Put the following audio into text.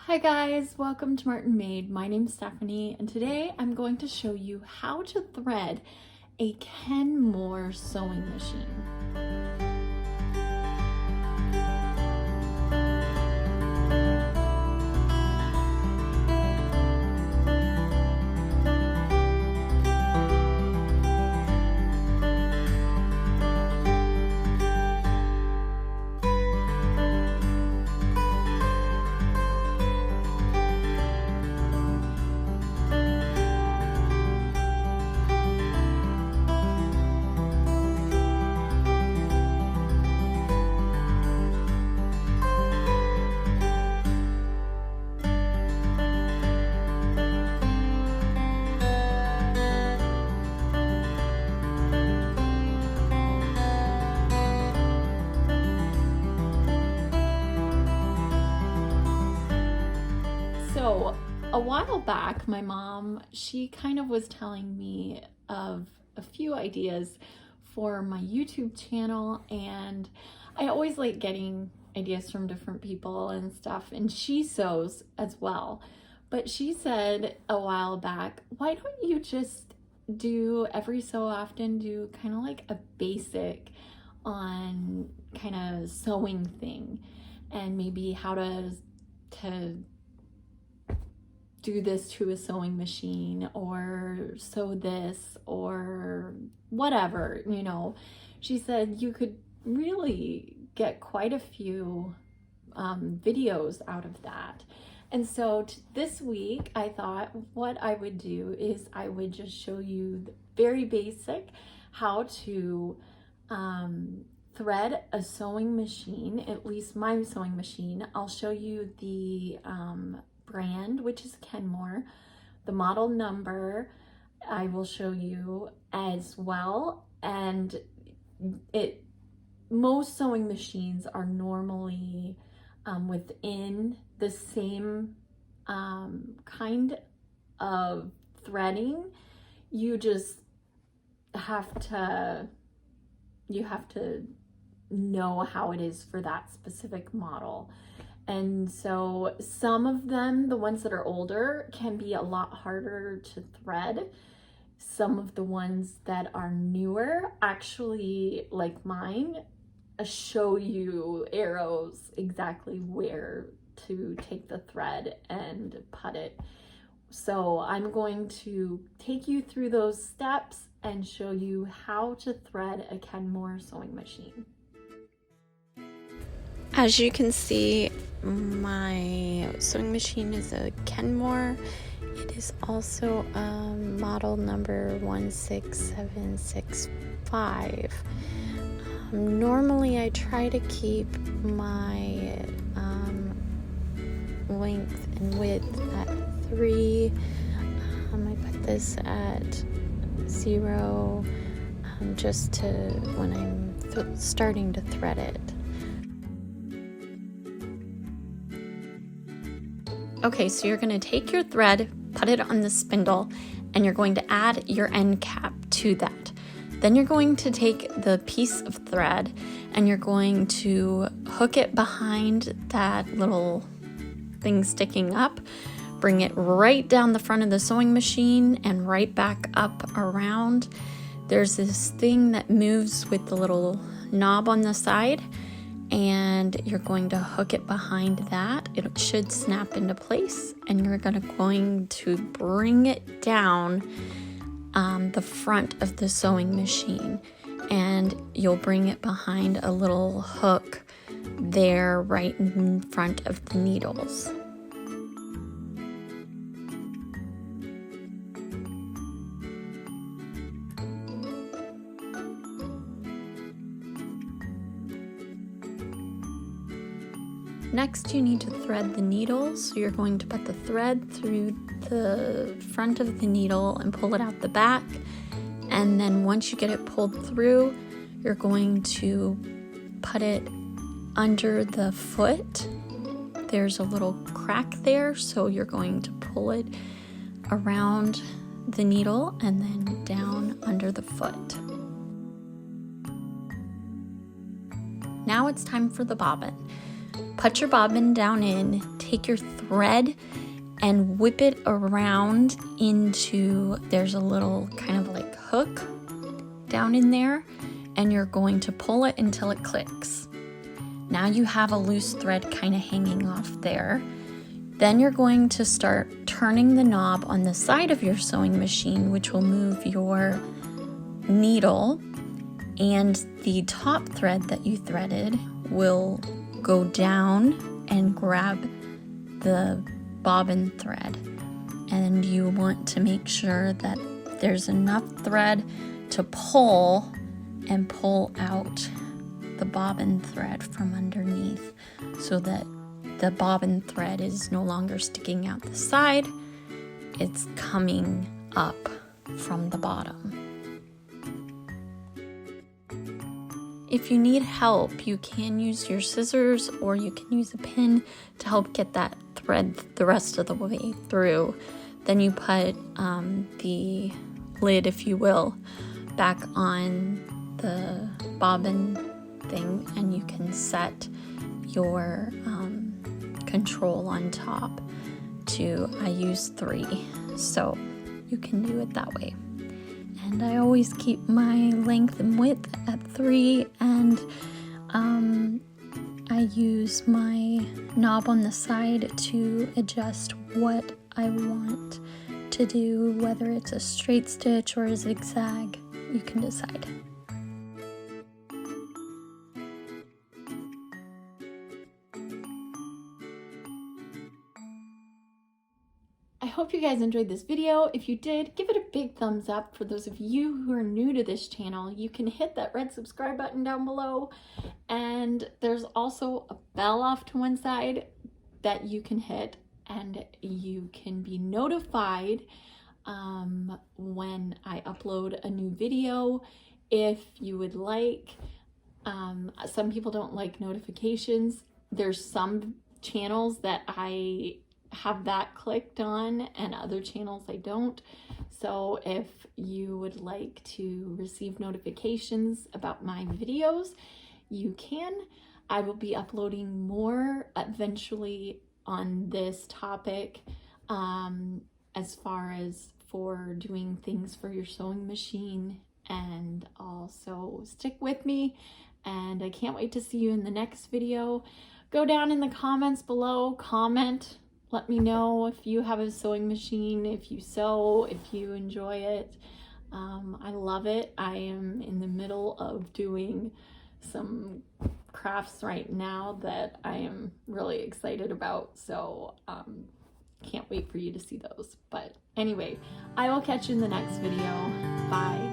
Hi guys, welcome to Martin Made. My name's Stephanie and today I'm going to show you how to thread a Kenmore sewing machine. So a while back, my mom, she kind of was telling me of a few ideas for my YouTube channel, and I always like getting ideas from different people and stuff, and she sews as well. But she said a while back, why don't you just do every so often do kind of like a basic on kind of sewing thing, and maybe how to do this to a sewing machine or sew this or whatever, you know. She said you could really get quite a few videos out of that. And so this week I thought what I would do is I would just show you the very basic how to thread a sewing machine, at least my sewing machine. I'll show you the brand, which is Kenmore, the model number I will show you as well, and most sewing machines are normally within the same kind of threading. You just have to know how it is for that specific model. And so some of them, the ones that are older, can be a lot harder to thread. Some of the ones that are newer, actually, like mine, show you arrows exactly where to take the thread and put it. So I'm going to take you through those steps and show you how to thread a Kenmore sewing machine. As you can see, my sewing machine is a Kenmore. It is also model number 16765. Normally I try to keep my length and width at 3. I put this at 0 just to when I'm starting to thread it. Okay, so you're going to take your thread, put it on the spindle, and you're going to add your end cap to that. Then you're going to take the piece of thread and you're going to hook it behind that little thing sticking up, bring it right down the front of the sewing machine and right back up around. There's this thing that moves with the little knob on the side, and you're going to hook it behind that. It should snap into place, and you're going to bring it down the front of the sewing machine, and you'll bring it behind a little hook there right in front of the needles. Next, you need to thread the needles. So you're going to put the thread through the front of the needle and pull it out the back. And then once you get it pulled through, you're going to put it under the foot. There's a little crack there, so you're going to pull it around the needle and then down under the foot. Now it's time for the bobbin. Put your bobbin down in, take your thread and whip it around into, there's a little kind of like hook down in there, and you're going to pull it until it clicks. Now you have a loose thread kind of hanging off there. Then you're going to start turning the knob on the side of your sewing machine, which will move your needle, and the top thread that you threaded will go down and grab the bobbin thread. And you want to make sure that there's enough thread to pull and pull out the bobbin thread from underneath, so that the bobbin thread is no longer sticking out the side, it's coming up from the bottom. If you need help, you can use your scissors or you can use a pin to help get that thread the rest of the way through. Then you put the lid, if you will, back on the bobbin thing, and you can set your control on top to, I use 3, so you can do it that way. And I always keep my length and width at 3, and I use my knob on the side to adjust what I want to do, whether it's a straight stitch or a zigzag, you can decide. I hope you guys enjoyed this video. If you did, give it a big thumbs up. For those of you who are new to this channel, you can hit that red subscribe button down below. And there's also a bell off to one side that you can hit, and you can be notified when I upload a new video. If you would like, some people don't like notifications. There's some channels that I have that clicked on and other channels I don't. So if you would like to receive notifications about my videos, you can. I will be uploading more eventually on this topic, as far as for doing things for your sewing machine. And also stick with me, and I can't wait to see you in the next video. Go down in the comments below, comment. Let me know if you have a sewing machine, if you sew, if you enjoy it. I love it. I am in the middle of doing some crafts right now that I am really excited about. So can't wait for you to see those. But anyway, I will catch you in the next video. Bye.